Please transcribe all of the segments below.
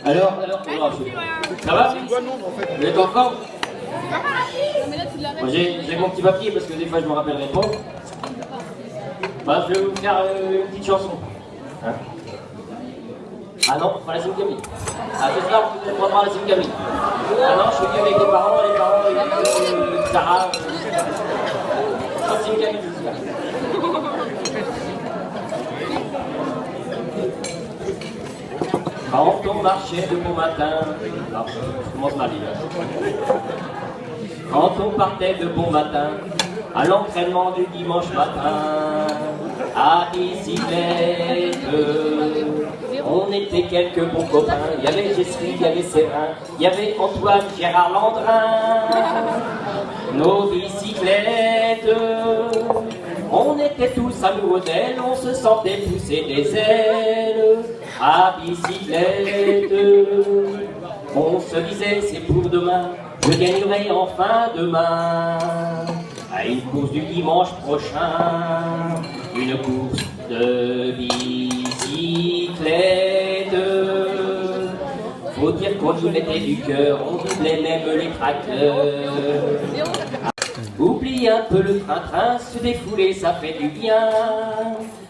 Alors, ça va? Vous êtes en forme? Moi, j'ai mon petit papier parce que des fois je me rappellerai pas. Bah, je vais vous faire une petite chanson. Hein? Ah non, pas la Simcami. Ah, ce soir, vous ne prendrez pas la Simcami. Ah non, je suis venu avec les parents, Sarah. Pas de Simcami, je suis là. Quand on marchait de bon matin, non, je commence mal déjà. Quand on partait de bon matin, à l'entraînement du dimanche matin, à bicyclette, on était quelques bons copains. Il y avait Jessie, il y avait Séverin, il y avait Antoine, Gérard Landrin. Nos bicyclettes, on était tous amoureux d'elles, on se sentait pousser des ailes. À bicyclette, on se disait c'est pour demain, je gagnerai enfin demain. À une course du dimanche prochain, une course de bicyclette. Faut dire qu'on y mettait du cœur, on doublait même les tracteurs. Oublie un peu le train-train, se défouler ça fait du bien.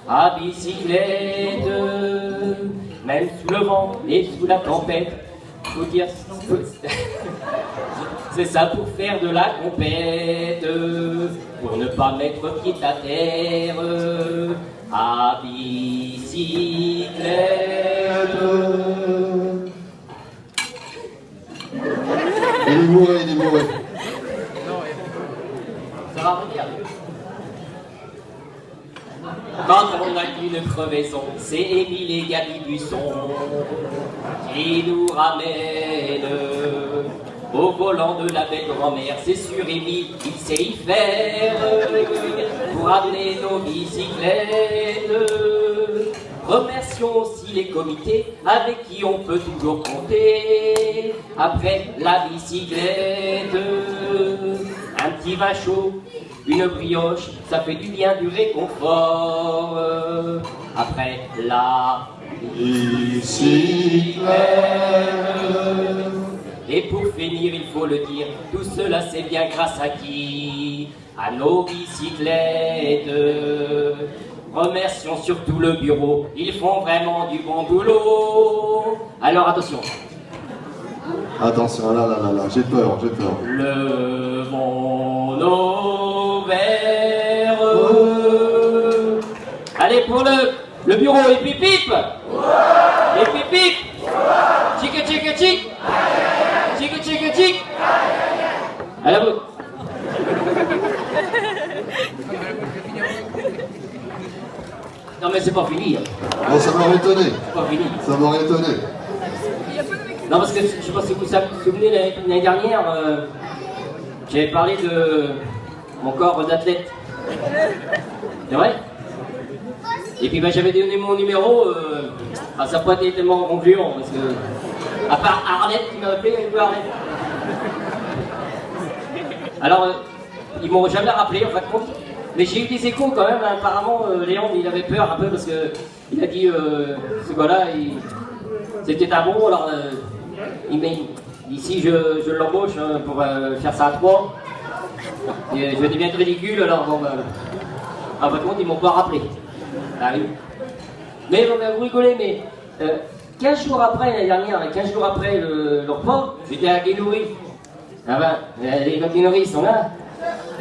À bicyclette, même sous le vent et sous la tempête, faut dire, c'est ça pour faire de la compète, pour ne pas mettre pied à terre. À bicyclette. Il est bourré, il est bourré. Ça va revenir. Quand on a une crevaison, c'est Émile et Gabi Busson qui nous ramènent au volant de la belle grand-mère. C'est sûr, Émile, il sait y faire pour amener nos bicyclettes. Remercions aussi les comités avec qui on peut toujours compter. Après la bicyclette, un petit vin chaud, une brioche, ça fait du bien, du réconfort. Après la bicyclette. Et pour finir, il faut le dire, tout cela c'est bien grâce à qui? À nos bicyclettes. Remercions surtout le bureau, ils font vraiment du bon boulot. Alors attention. Attention, là, j'ai peur, j'ai peur. Levons nos verres. Allez pour le bureau, et pip pip. Et pip pip. Chic chic chic. Chic chic chic. Allez vous. Non mais c'est pas fini. Oh, ça m'aurait étonné. C'est pas fini. Ça m'aurait étonné. Non parce que je sais pas si vous vous souvenez l'année dernière, j'avais parlé de mon corps d'athlète. C'est vrai? Et puis ben, j'avais donné mon numéro, ça n'a pas été tellement concluant parce que, à part Arlette qui m'a appelé, il veut Arlette. Alors, ils m'ont jamais rappelé en fin de compte. Mais j'ai eu des échos quand même, apparemment Léon il avait peur un peu parce que il a dit ce gars-là c'était un bon, alors ici je l'embauche pour faire ça à 3. Et je deviens ridicule alors bon en fin de compte ils m'ont pas rappelé. Ah oui. Mais vous rigolez mais 15 jours après l'année dernière, 15 jours après le repas, j'étais à Guénouri. Ah ben, les Guénouri sont là.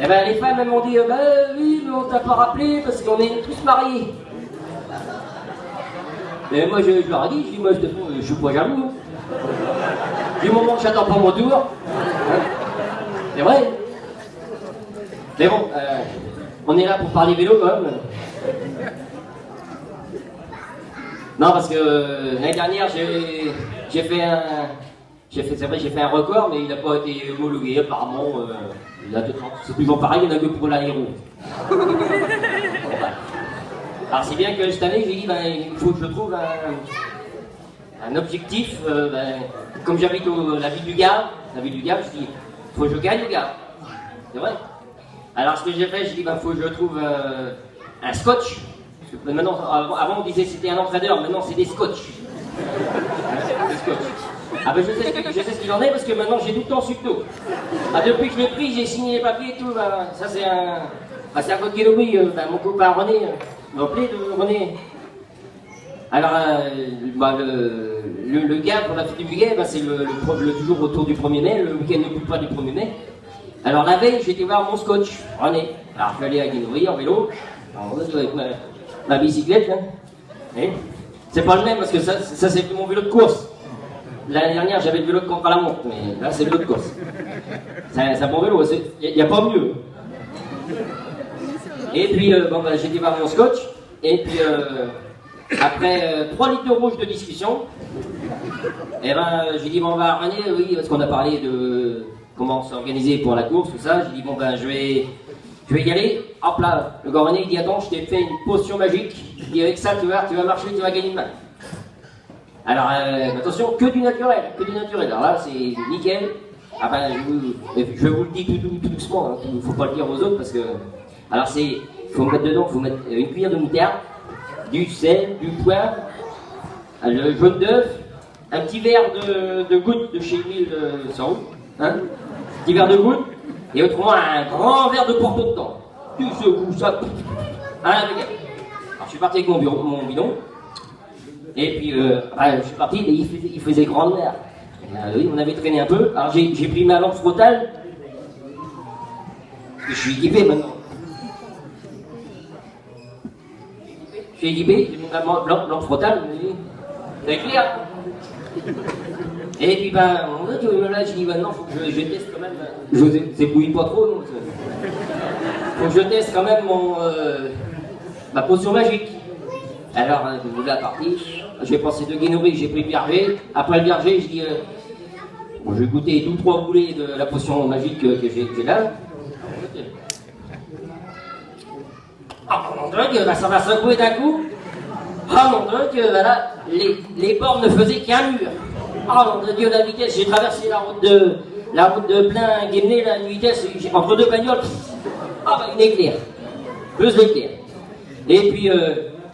Eh ben les femmes elles m'ont dit bah oui mais on t'a pas rappelé parce qu'on est tous mariés. Mais moi je leur ai dit, je dis moi je suis pas jaloux. Hein. Du moment que j'attends pas mon tour. Hein. C'est vrai. Mais bon, on est là pour parler vélo quand même. Non parce que l'année dernière j'ai fait un record, mais il n'a pas été homologué, apparemment. C'est toujours pareil, il n'y en a que pour l'aéro. Alors c'est bien que cette année, j'ai dit, il faut que je trouve un objectif. Comme j'habite la ville du Gard, je me suis dit, il faut que je gagne au Gard. C'est vrai. Alors ce que j'ai fait, j'ai dit, il faut que je trouve un scotch. Parce que maintenant, avant on disait c'était un entraîneur, maintenant c'est des scotch. Le scotch. Ah ben je sais ce qu'il en est parce que maintenant j'ai tout le temps Sucto. Ah, depuis que je l'ai pris, j'ai signé les papiers et tout. Bah, ça c'est un... Bah, c'est un code Guéloui, mon copain René. Vous vous rappelez de René? Alors, bah, le gars pour la fête du Muguet, bah, c'est toujours autour du 1er mai, le week-end ne coupe pas du 1er mai. Alors la veille, j'étais voir mon scotch, René. Alors je suis allé à Guénouvry en vélo, avec ma bicyclette. Hein. C'est pas le même parce que ça c'est mon vélo de course. L'année dernière, j'avais le vélo de contre-la-montre, mais là c'est le vélo de course. C'est un bon vélo, il n'y a pas mieux. Et puis, bon, bah, j'ai été voir mon scotch, et puis, après 3 litres de rouge de discussion, et ben, j'ai dit, bon, bah, René, oui, parce qu'on a parlé de comment s'organiser pour la course, tout ça, j'ai dit, bon, ben, je vais y aller. Hop là, le gars René, il dit, attends, je t'ai fait une potion magique, il dit, avec ça, tu vas marcher, tu vas gagner une main. Alors, attention, que du naturel. Alors là, c'est nickel. Ah ben, je vous le dis tout doucement, hein. Il ne faut pas le dire aux autres parce que... Alors il faut mettre dedans, il faut mettre une cuillère de moutarde, du sel, du poivre, le jaune d'œuf, un petit verre de gouttes de chez Huile sans route, hein, un petit verre de gouttes, et autrement un grand verre de Porto dedans. Tout ce goût, ça, à l'impeccable. Alors je suis parti avec mon bidon, et puis je suis parti, et il faisait grande mer. Oui, on avait traîné un peu, alors j'ai pris ma lampe frontale, parce que je suis équipé maintenant. Je suis équipé, j'ai mis ma lampe frontale, c'est clair. Et puis ben, là j'ai dit, ben non, faut que je teste quand même, c'est bouilli pas trop, non. Faut que je teste quand même ma potion magique. Alors, la partie, j'ai passé de Guénouvry, j'ai pris le verger. Après le verger, je dis, bon, je vais goûter 2 ou 3 boulets de la potion magique que j'ai là. Oh mon Dieu, ça va secouer d'un coup. Oh mon Dieu, voilà, les bornes ne faisaient qu'un mur. Oh mon Dieu, la vitesse, j'ai traversé la route de plein Guémené, là, une vitesse, entre 2 bagnoles. Ah bah une éclair. 2 éclairs. Et puis,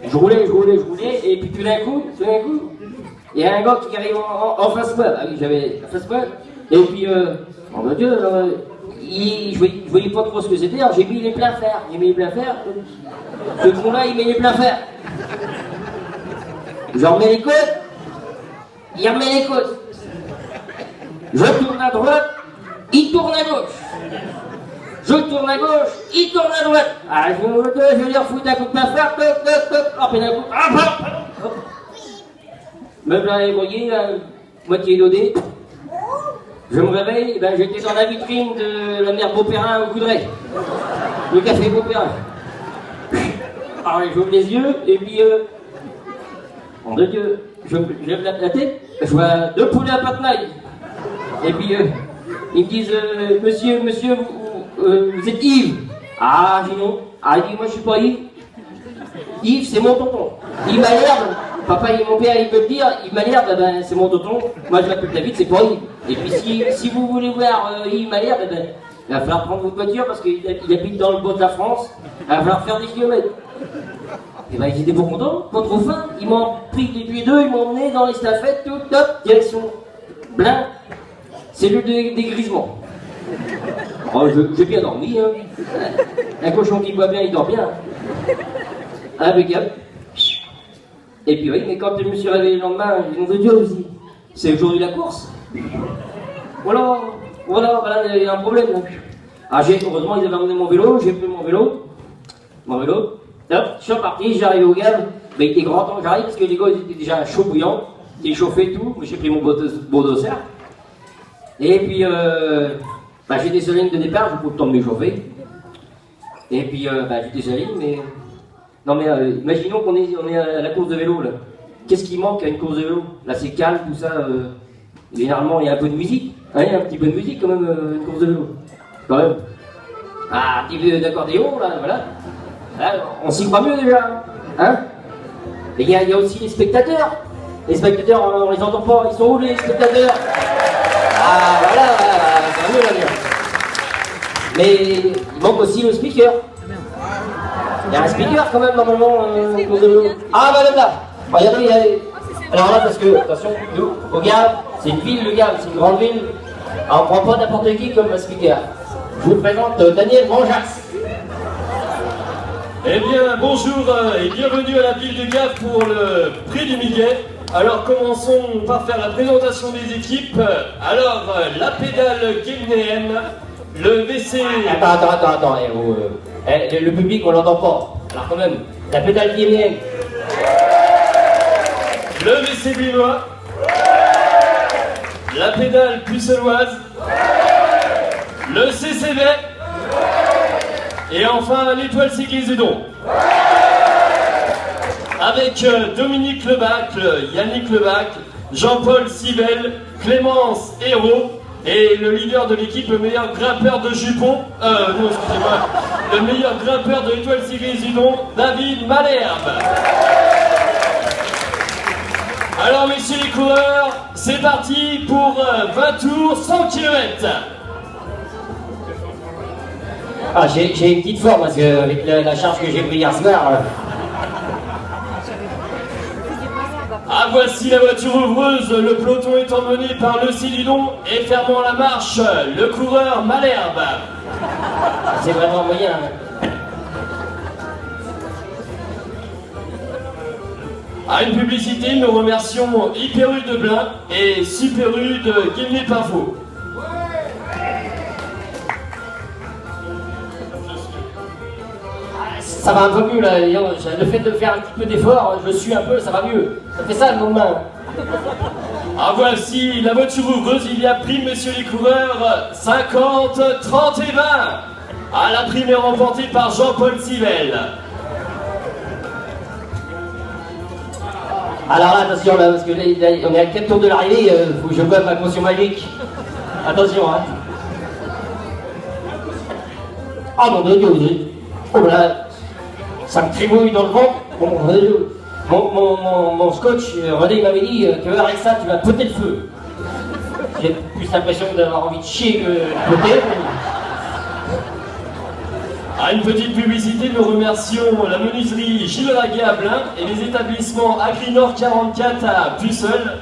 je roulais, et puis tout d'un coup, il y a un gars qui arrive en face de moi. Ah oui, j'avais en face de moi. Et puis, oh mon Dieu, je voyais pas trop ce que c'était, alors j'ai mis les pleins fer. Ce con-là, il met les pleins fer. Je remets les côtes, il remet les côtes. Je tourne à droite, il tourne à gauche. Je tourne à gauche, il tourne à droite. Ah, je vais leur foutre un coup de plein fer, hop, et d'un coup, hop. Me voilà évoyé, moitié dodé. Je me réveille, ben, j'étais dans la vitrine de la mère Beauperrin au Coudray. Le café Beauperrin. Alors j'ouvre les yeux, et puis, mon Dieu, je lève la tête, je vois 2 poulets à pâte maille. Et puis, ils me disent, monsieur, vous êtes Yves? Ah, j'ai non. Ah, il dit, moi je suis pas Yves. Yves, c'est mon tonton. Il m'alerte, papa et mon père, ils peuvent dire, il m'alerte, ben, c'est mon tonton. Moi je l'appelle David, c'est pas Yves. Et puis si vous voulez voir Yves m'alerte, ben, il va falloir prendre votre voiture parce qu'il habite dans le bord de la France. Il va falloir faire des kilomètres. Et ben, ils étaient pas contents, pas trop fins. Ils m'ont pris les 2, ils m'ont emmené dans les stafettes, tout, top, direction Blain, cellule de dégrisement. Oh, j'ai bien dormi, hein. Un cochon qui boit bien, il dort bien. Impeccable. Et puis oui, mais quand je me suis réveillé le lendemain, j'ai dit, mon Dieu aussi, c'est le jour de la course. Voilà, il y a un problème. Donc. Ah, heureusement, ils avaient emmené mon vélo, j'ai pris mon vélo, hop, je suis reparti, j'ai arrivé au gaz, mais il était grand temps que j'arrive, parce que les gars, ils étaient déjà chaud bouillant, ils chauffaient et tout, j'ai pris mon beau dossard. Et puis, j'étais sur la ligne de départ, j'ai pas eu le temps de m'échauffer. Et puis, j'étais sur la ligne, mais... Non mais, imaginons qu'on est à la course de vélo, là. Qu'est-ce qui manque à une course de vélo? Là, c'est calme, tout ça. Généralement, il y a un peu de musique. Hein, il y a un petit peu de musique, quand même, une course de vélo. Quand même. Ah, un petit peu d'accordéon, là, voilà. Là, on s'y croit mieux, déjà. Hein? Et il y a aussi les spectateurs. Les spectateurs, on les entend pas. Ils sont où, les spectateurs? Ah, voilà, c'est mieux, là, mais il manque aussi le speaker. Il y a un speaker quand même normalement. Ah bah là, regardez, Alors là, parce que, attention, nous, au Gave, c'est une ville, le Gave, c'est une grande ville. Alors, on prend pas n'importe qui comme speaker. Je vous présente Daniel Vanjax. Eh bien, bonjour et bienvenue à la ville de Gave pour le prix du Miguet. Alors, commençons par faire la présentation des équipes. Alors, la pédale guinéenne, le WC... Attends, le public, on l'entend pas. Alors quand même, la pédale guinéenne. Le WC Binois, la pédale pucelloise, le CCV, et enfin l'étoile Séguizidon. Avec Dominique Lebacle, Yannick Lebacle, Jean-Paul Sibel, Clémence Hérault, et le leader de l'équipe, le meilleur grimpeur de jupons, non excusez-moi, le meilleur grimpeur de l'étoile Séguizidon, David Malherbe. Alors messieurs les coureurs, c'est parti pour 20 tours, 100 km. Ah, j'ai une petite forme parce que avec la charge que j'ai pris hier soir. Ah, voici la voiture ouvreuse, le peloton est emmené par le Célidon et fermant la marche, le coureur Malherbe. C'est vraiment moyen. À une publicité, nous remercions Hyper U de Blain et Super U de Guillemets-Pinfo. Ça va un peu mieux là, le fait de faire un petit peu d'effort, je suis un peu, ça va mieux. Ça fait ça le lendemain. Ah, voici la voiture ouvreuse, il y a prime, messieurs les coureurs, 50, 30 et 20. Ah, la prime est remportée par Jean-Paul Sibel. Alors là, attention là, parce que là, on est à 4 tours de l'arrivée, faut que je vois ma potion magique. Attention, hein. Oh mon Dieu, oh là, ça me tribouille dans le ventre. Mon scotch, René m'avait dit qu'avec ça, tu vas péter le feu. J'ai plus l'impression d'avoir envie de chier que de péter. À une petite publicité, nous remercions la menuiserie Gilles Raguet à Blain et les établissements Agrinor 44 à Puceul.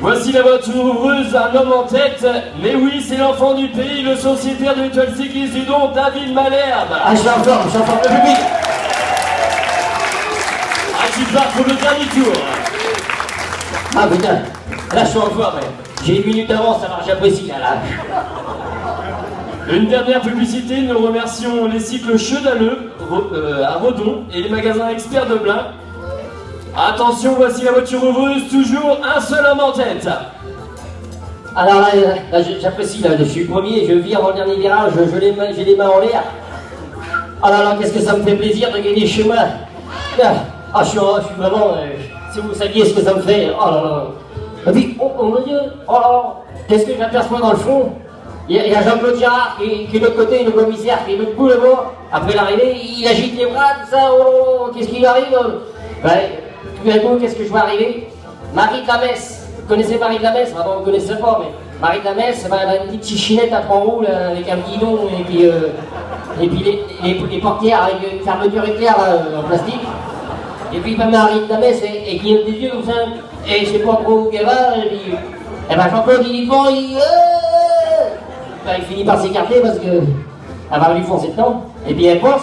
Voici la voiture ouvreuse, un homme en tête, mais oui, c'est l'enfant du pays, le sociétaire de l'étoile Séguizidon, David Malherbe. Ah, je suis en forme, le public. Ah, tu pars pour le dernier tour. Ah putain, là je suis en forme. J'ai une minute d'avance, alors j'apprécie là. Une dernière publicité, nous remercions les cycles Chedaleux à Redon et les magasins experts de Blain. Attention, voici la voiture ouvreuse, toujours un seul homme en tête. Alors là, j'apprécie, là, je suis le premier, je vire avant le dernier virage, j'ai les mains en l'air. Ah là là, qu'est-ce que ça me fait plaisir de gagner chez moi. Ah, je suis vraiment, si vous saviez ce que ça me fait, oh là là. Et puis, oh mon Dieu, oh là là, qu'est-ce que j'aperçois dans le fond. Il y a Jean-Claude Girard qui est de l'autre côté, le commissaire qui est debout là-bas. Après l'arrivée, il agite les bras, tout ça, oh, qu'est-ce qui arrive? Ouais, tout d'un coup, qu'est-ce que je vois arriver? Marie de la Messe. Vous connaissez Marie de la Messe? Enfin, vous ne connaissez pas, mais Marie de la Messe, elle a une petite chichinette à trois roues là, avec un guidon et puis les portières avec une fermeture éclair là, en plastique. Et puis Marie de la Messe, elle clignote des yeux comme ça, et je sais pas trop où qu'elle va, et puis Jean-Claude il dit bon, il finit par s'écarter parce que elle va lui foncer dedans, et puis elle pense,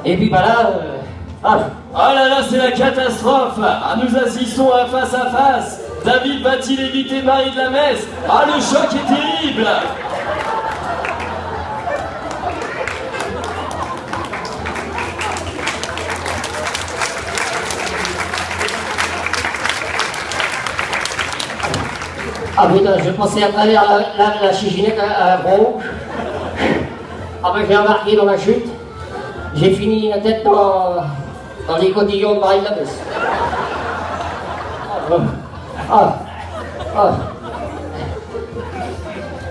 et puis là, Oh là là, c'est la catastrophe. Ah, nous assistons à face à face. David va-t-il éviter Marie de la Messe? Ah, le choc est terrible. ah putain, je pensais à travers la chichinette à gros. Ah ben j'ai embarqué dans la chute. J'ai fini la tête dans les cotillons de Marie de la Messe.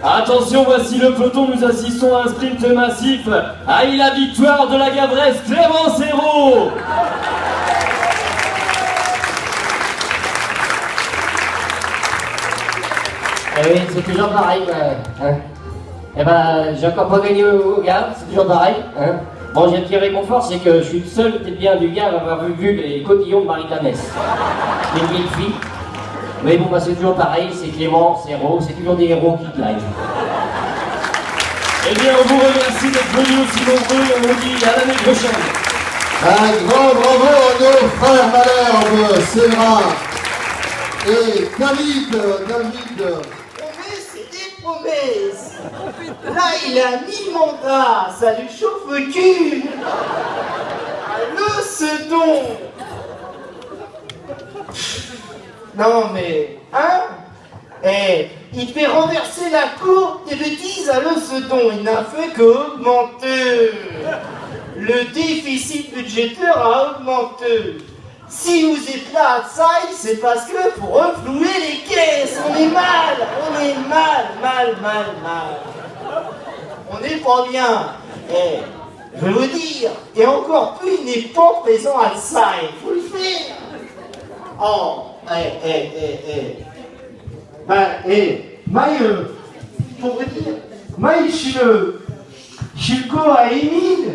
Attention, voici le peloton, nous assistons à un sprint massif. Ah, la victoire de la Gavresse, Clémence Hérault. Eh oui, c'est toujours pareil. Hein. Eh ben, j'ai encore pas gagné au gars, c'est toujours pareil. Hein. Bon, j'ai un petit réconfort, c'est que je suis le seul, peut-être bien du gars, à avoir vu les cotillons de Marie-Canès. C'est une vieille fille. Mais bon, bah, c'est toujours pareil, c'est Clément, c'est Héros, c'est toujours des héros qui climbent. Eh bien, on vous remercie d'être venus aussi nombreux et on vous dit à l'année prochaine. Un grand bravo à nos frères Malherbe, Séverin et David. C'est des promesses. Là, il a mis mandat, ça lui chauffe le cul. Le second. Non mais, hein? Eh, il fait renverser la cour des bêtises à le second. Il n'a fait qu'augmenter. Le déficit budgétaire a augmenté. Si vous êtes là à Tsaï, c'est parce que pour reflouer les caisses, on est mal. On n'est pas bien. Eh, je vais vous dire, et encore plus, il n'est pas présent à Tsaï. Faut le faire. Oh, pour vous dire, je suis le co à Émile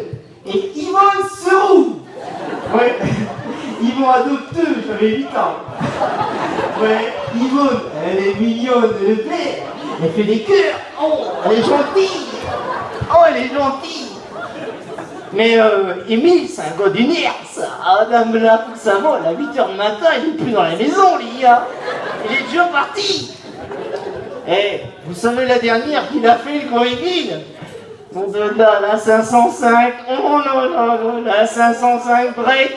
et Yvonne Serou. Ouais, ils m'ont adopté, j'avais 8 ans. Ouais, Yvonne, elle est mignonne, elle est belle, elle fait des cœurs. Oh, elle est gentille. Mais Émile, c'est un gars du nerf, ça. Ah, dame là, ça va, à 8h du matin, il n'est plus dans la maison, les gars. Il est déjà parti. Eh, vous savez la dernière qu'il a fait, le gros Émile? On donne là, la 505. Oh non, la 505 break.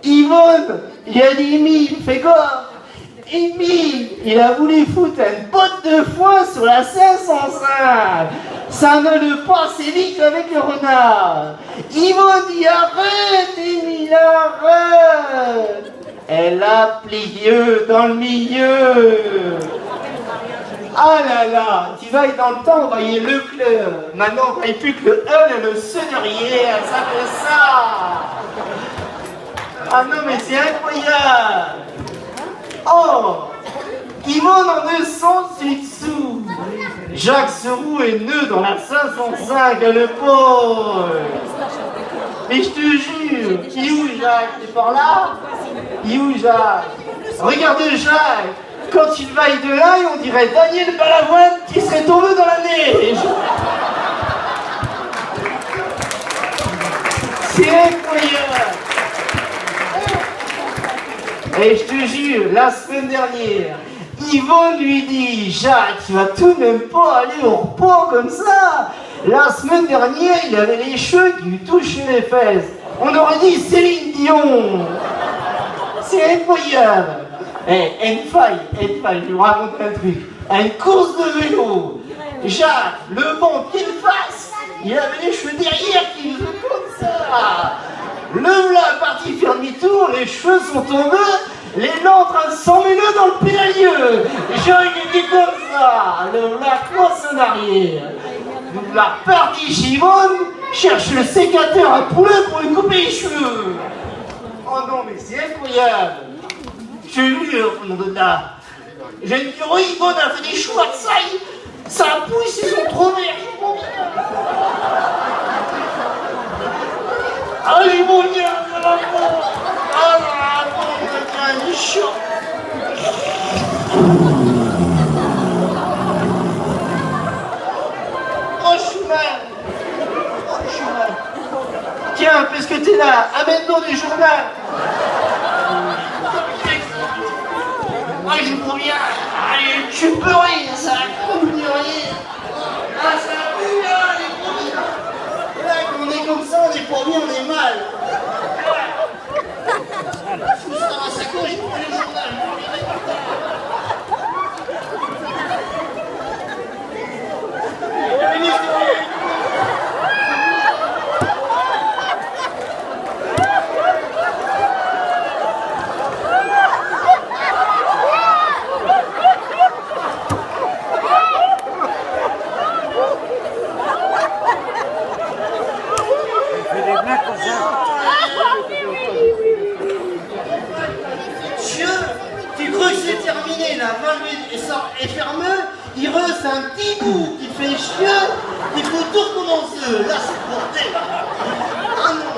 Yvonne, il a dit Émile, fais quoi? Émile, il a voulu foutre une botte de foin sur la 505. Ça ne le passe vite avec le renard. Yvonne dit arrête, Émile, arrête. Elle a plié dans le milieu. Ah là là, tu vas dans le temps, on voyait le club. Maintenant, on voyait plus que le L et le C derrière, ça fait ça. Ah non, mais c'est incroyable. Oh, Yvonne en 206 sous. Jacques Serou est nœud dans la 505, le pauvre. Mais je te jure, il est où Jacques? T'es par là? Il est où Jacques? Regardez Jacques. Quand il vaille de là, on dirait Daniel Balavoine qui serait tombé dans la neige. C'est incroyable. Et je te jure, la semaine dernière, Yvonne lui dit, Jacques, tu vas tout de même pas aller au repos comme ça. La semaine dernière, il avait les cheveux qui lui touchaient les fesses. On aurait dit Céline Dion. C'est incroyable. Eh, une faille, je vous raconte un truc. Une course de vélo. Jacques, le bon pied de face, il avait les cheveux derrière qui faisaient comme ça. Le voilà parti faire demi-tour, les cheveux sont tombés, les dents en train de s'emmêler dans le pédalier. Jacques était comme ça, le voilà course en arrière. Le voilà parti chez Yvonne, cherche le sécateur à poulet pour lui couper les cheveux. Oh non, mais c'est incroyable. Je te jure, mon dada. J'ai une théorie, Yvonne a fait des choux à Tsaï. Ça pousse, ils sont trop verts. Allez, mon gars, ça va pas. Ah là, mon gars, il est chaud. Oh, je suis mal. Tiens, puisque t'es là, amène-nous du journal. Moi je vous reviens, allez, tu peux rien, ça coule rien. Ah, ça pue là, les promis. Là, quand on est comme ça, on est pas bien, on est mal. Je vous sors la sacoche, je prends le journal. Tu crois que c'est terminé là, est fermé, il reste un petit bout qui fait chier, il faut tout recommencer. là c'est bordel. Ah non,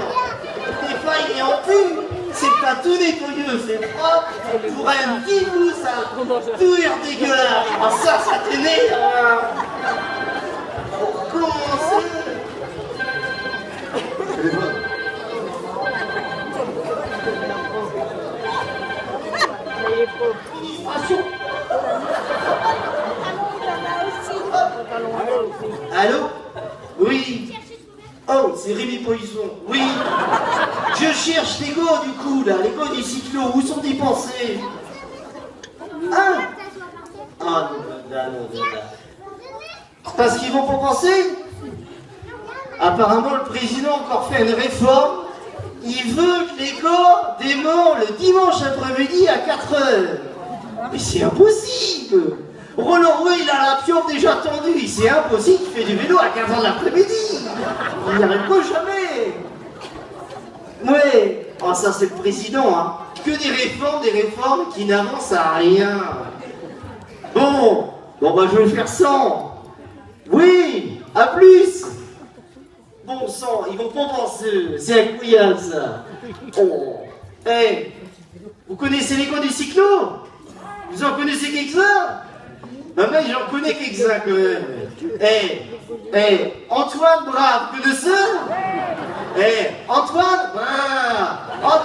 des fois il est en plus, c'est pas tout nettoyeux, c'est propre, pour un petit bout ça, tout est dégueulasse. Ah ça t'énerve. Pour commencer. Téléphone. Administration. Allô? Oui. Oh, c'est Rémi Poisson. Oui. Je cherche les gars du coup, là, les gars du cyclo. Où sont dépensés? Ah non, non. Parce qu'ils vont pas penser? Apparemment, le président a encore fait une réforme. Il veut que les gars démarrent le dimanche après-midi à 4h. Mais c'est impossible. Roland Rouet, il a la pieuvre déjà tendue. C'est impossible qu'il fait du vélo à 15h de l'après-midi. Il n'y arrive pas jamais. Ouais. Oh, ça, c'est le président, hein. Que des réformes qui n'avancent à rien. Bon, bah, je vais faire 100. Oui, à plus. Bon sang, ils vont pas penser. C'est incroyable, ça. Oh. Hey, vous connaissez les gars du cyclo? Vous en connaissez quelques-uns? Mais j'en connais quelques-uns quand même. Antoine Brave, vous connaissez? Antoine Brave. Ah,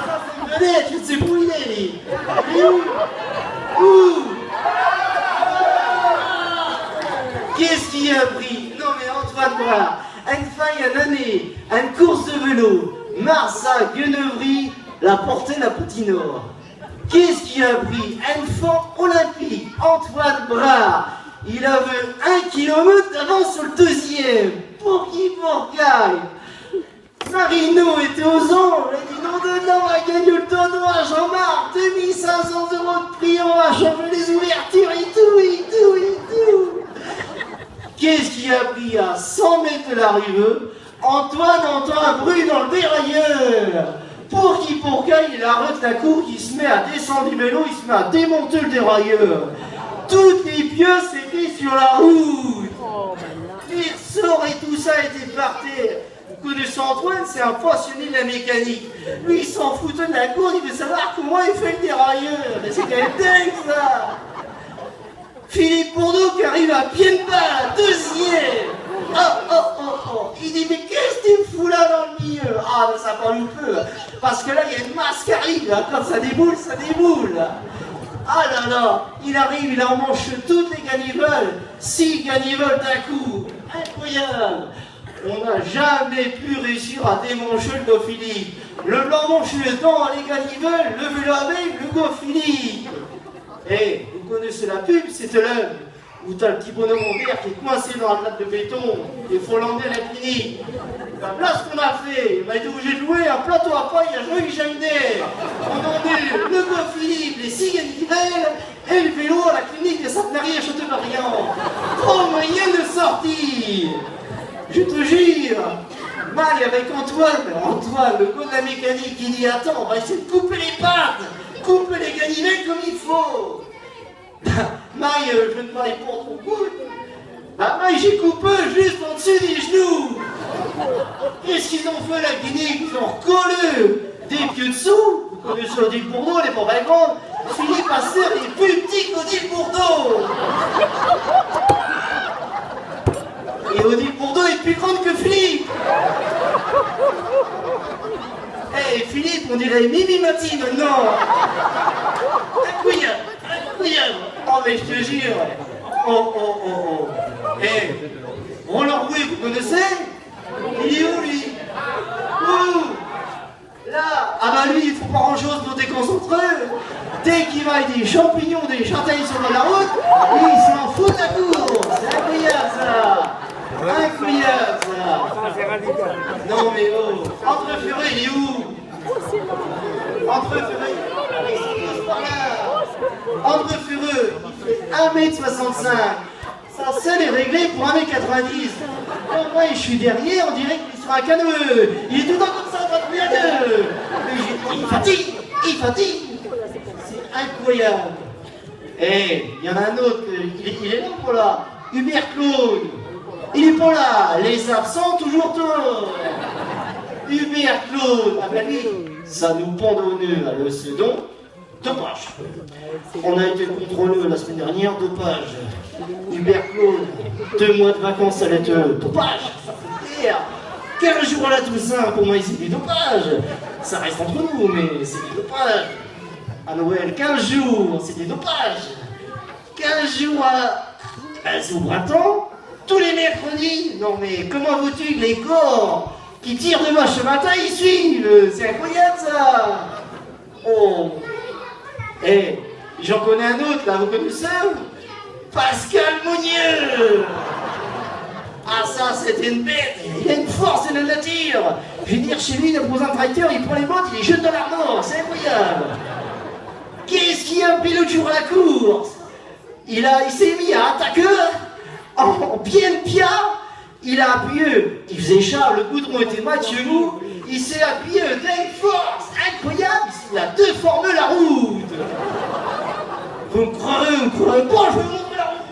ça c'est une vedette, je ne sais pas où il est, lui. Où? Qu'est-ce qu'il a pris? Non mais Antoine Brave, une faille à l'année, une course de vélo, Marsac, Guenevry, la portée la Poutine-Nord. Qu'est-ce qu'il a pris? Un fond olympique, Antoine Brave. Il avait 1 kilomètre d'avance sur le deuxième. Pour qui gagne? Marino était aux anges. Il a dit non, on va gagner le tonneau à Jean-Marc. 2500 € de prix, on va changer les ouvertures et tout. Qu'est-ce qu'il a pris à 100 mètres de l'arrivée? Antoine entend un bruit dans le dérailleur. Pour gagne, il arrête la cour, il se met à descendre du vélo, il se met à démonter le dérailleur. Toutes les pièces étaient sur la route. Les ressorts et tout ça était par terre. Vous connaissez Antoine, c'est un passionné de la mécanique. Lui, il s'en foutait de la cour, il veut savoir comment il fait le dérailleur. Mais c'est quand même dingue, ça. Philippe Bourdeau qui arrive à pied de balle, deuxième. Oh. Il dit, mais qu'est-ce que tu fous là dans le milieu? Ah, mais ça parle un peu. Parce que là, il y a une masse qui arrive. Là. Quand ça déboule, ça déboule. Ah là là, il arrive, il en mange toutes les ganivoles. 6 ganivoles d'un coup. Incroyable. On n'a jamais pu réussir à démancher le go Philippe. Le blanc manche le temps, les ganivoles, le vélo avec, le go Philippe. Vous connaissez la pub, c'est l'œuvre. Où t'as le petit bonhomme en vert qui est coincé dans la plate de béton, il faut l'emmener à la clinique. La place qu'on a fait, il m'a été obligé de louer un plateau à paille à Joël-Jander. On emmenait le go Philippe, les 6 ganivelles et le vélo à la clinique des Sainte-Marie à Château-Marian. Trop moyen de sortir. Je te jure. Mal avec Antoine, le gars de la mécanique, il dit attends, on va essayer de couper les pattes, couper les ganivelles comme il faut. Maille, je ne parlais pas trop cool. Maille, j'ai coupé juste en dessus des genoux. Qu'est-ce qu'ils ont fait la clinique? Ils ont recollé des pieds dessous. Vous connaissez Odile Bourdeau, elle est pas très grande. Philippe Aster est plus petit qu'Odile Bourdeau. Et Odile Bourdeau est plus grande que Philippe. Philippe, on dirait Mimi Mati maintenant. Incroyable. Oh mais je te jure. Oh. Roland Rouet, vous connaissez? Il est où lui? Où? Là. Ah bah lui, il faut pas grand chose pour déconcentrer. Dès qu'il va des champignons, des châtaignes sur la route, lui il s'en fout de la course. C'est incroyable ça. Non mais oh. Entre Ferré, il est où? Entre Ferré, il fait 1m65. Sa selle est réglée pour 1m90. Moi, je suis derrière, on dirait qu'il est sur un canoë. Il est tout le temps comme ça, en train de courir à deux. Il fatigue. C'est incroyable. Il y en a un autre, il est là pour là. Hubert Claude. Pola, les absents toujours tort. Hubert Claude, ah ben lui, ça nous pend au nœud à le Sedon. Dopage. On a été contrôlé la semaine dernière, dopage. Hubert Claude, 2 mois de vacances à l'être, dopage. Ça fait plaisir. 15 jours à la Toussaint, pour moi, c'est du dopage. Ça reste entre nous, mais c'est du dopage. À Noël, 15 jours, c'est du dopage. 15 jours c'est au printemps, tous les mercredis. Non mais comment veux-tu que les corps qui tirent de moi ce matin, ils suivent? C'est incroyable ça. Oh. Eh, j'en connais un autre là, vous connaissez? Pascal Mounieux. Ah ça, c'était une bête. Il a une force de la nature. Je veux dire, chez lui, il a posé un tracteur, il prend les bottes, il les jette dans l'armoire. C'est incroyable. Qu'est-ce qu'il y a pris l'autre jour à la course? Il s'est mis à attaquer en bien pia. Il a appuyé. Il faisait Charles, le goudron était mat chez vous. Il s'est appuyé d'une force incroyable. Il a déformé la route. Vous me croirez, pas, je vais vous montrer la route.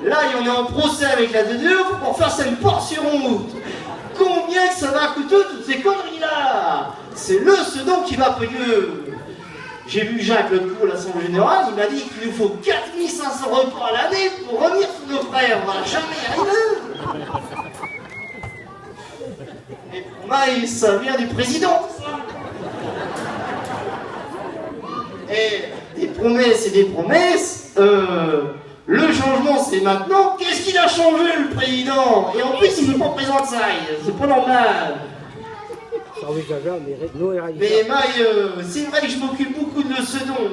Là, il y en a en procès avec la DDE pour faire cette portion route. Combien que ça va coûter toutes ces conneries-là? C'est le Sedon qui va payer. J'ai vu Jacques le coup à l'Assemblée Générale, il m'a dit qu'il nous faut 4500 repas à l'année pour revenir sur nos frères. On va jamais y arriver. Et pour moi, ça vient du président, ça. Et des promesses et des promesses. Le changement, c'est maintenant. Qu'est-ce qu'il a changé, le président? Et en plus, il n'est pas présent de ça. C'est pas normal. Mais Maï, c'est vrai que je m'occupe beaucoup de le Sedon.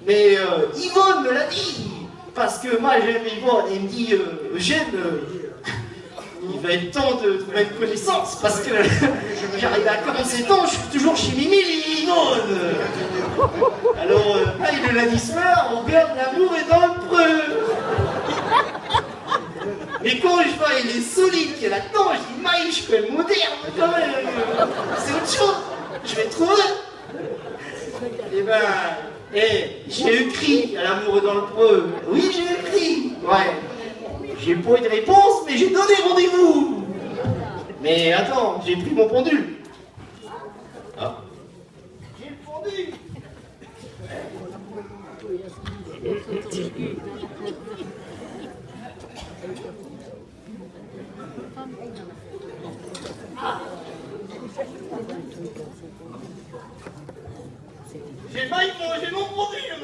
Mais Yvonne me l'a dit. Parce que moi, j'aime Yvonne. Et il me dit, il va être temps de trouver une connaissance. Parce que j'arrive à 47 ans, je suis toujours chez Mimi et Yvonne. Alors, Maï, le lundi soir, on regarde L'amour est dans le preux. Mais quand je vois il est solide qu'il y a là-dedans, je dis Maï, je peux le moderne quand même. C'est autre chose. Je vais trouver. Eh ben, j'ai écrit à L'amour est dans le preux. Oui, j'ai écrit. Ouais. J'ai pas eu de réponse, mais j'ai donné rendez-vous. Mais attends, j'ai pris mon pendule. Ah. J'ai le pendule. J'ai mon problème.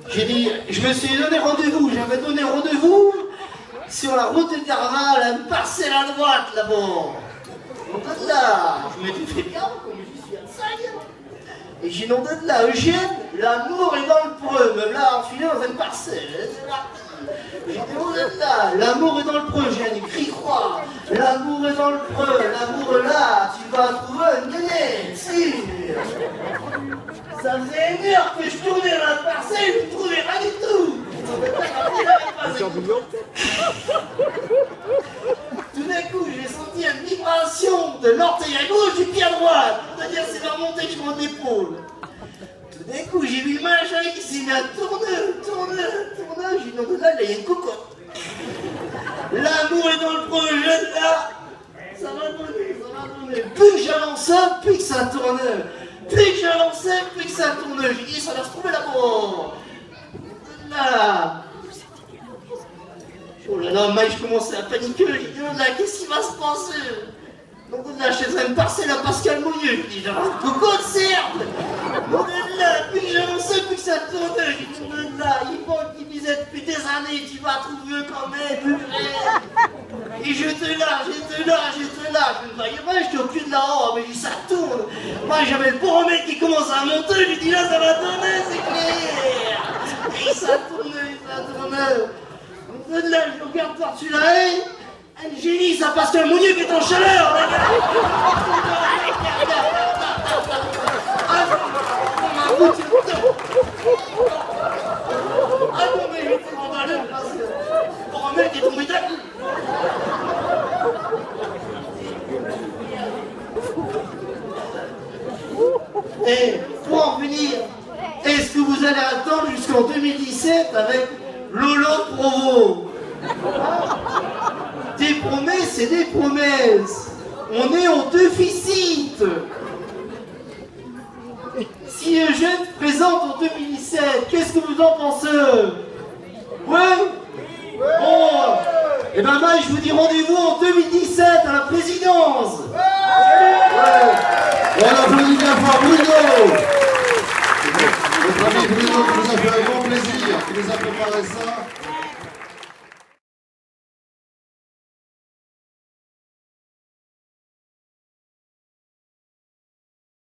J'ai dit, je me suis donné rendez-vous, j'avais donné rendez-vous sur la route de Carval, à une parcelle à droite là-bas. Donc là, je m'étais fait bien, comme je suis à Saïd. Et j'ai demandé de là, Eugène, l'amour est dans le preux, me l'a enfilé dans une parcelle. J'ai demandé de là, l'amour est dans le preux, j'ai écrit croix. L'amour est dans le preux, l'amour est là, tu vas trouver une nénette, si. Ça faisait 1 heure que je tournais dans la parcelle, je ne trouvais rien du tout. Tout d'un coup, j'ai senti une vibration de l'orteil à gauche du pied à droite. C'est-à-dire, c'est va monter jusqu'en épaule. Tout d'un coup, j'ai vu le machin qui s'est mis à tourner. J'ai dit, non, là, il y a une cocotte. L'amour est dans le projet, là. Ça va donner. Plus que j'avançais, plus que ça tournait. Plus que j'avançais, plus que ça tournait. J'ai dit, ça va se trouver là-bas. Là. Oh là là, Mike, je commençais à paniquer. J'ai dit, oh là, qu'est-ce qui va se passer? Donc là, je faisais une parcelle à Pascal Mounieux. J'ai dit, j'ai un cocotte, certes. Donc là, plus que j'avançais, plus que ça tournait. J'ai dit, là, Yvonne qui disait depuis des années, tu vas trouver quand même. Et j'étais là. Je me voyais pas, j'étais au cul de là-haut, mais ça tourne. Moi, j'avais le pauvre mec qui commence à monter, j'ai dit là, ça va tourner, c'est clair. Et ça tournait. Donc là, je regarde par-dessus la haie. Angélie, ça passe qu'un Mounieux qui est en chaleur. Ah non, mais j'étais en valeur parce que le pauvre mec est tombé d'un coup. Et pour en venir est-ce que vous allez attendre jusqu'en 2017 avec Lolo Provo? Des promesses et des promesses. On est en déficit. Si les jeunes se présentent en 2017, qu'est-ce que vous en pensez? Ouais. Bon, et ben moi je vous dis rendez-vous en 2017 à la présidence. Ouais. Et on applaudit bien fort Bruno. Notre ami Bruno qui nous a fait un grand plaisir, qui nous a préparé ça.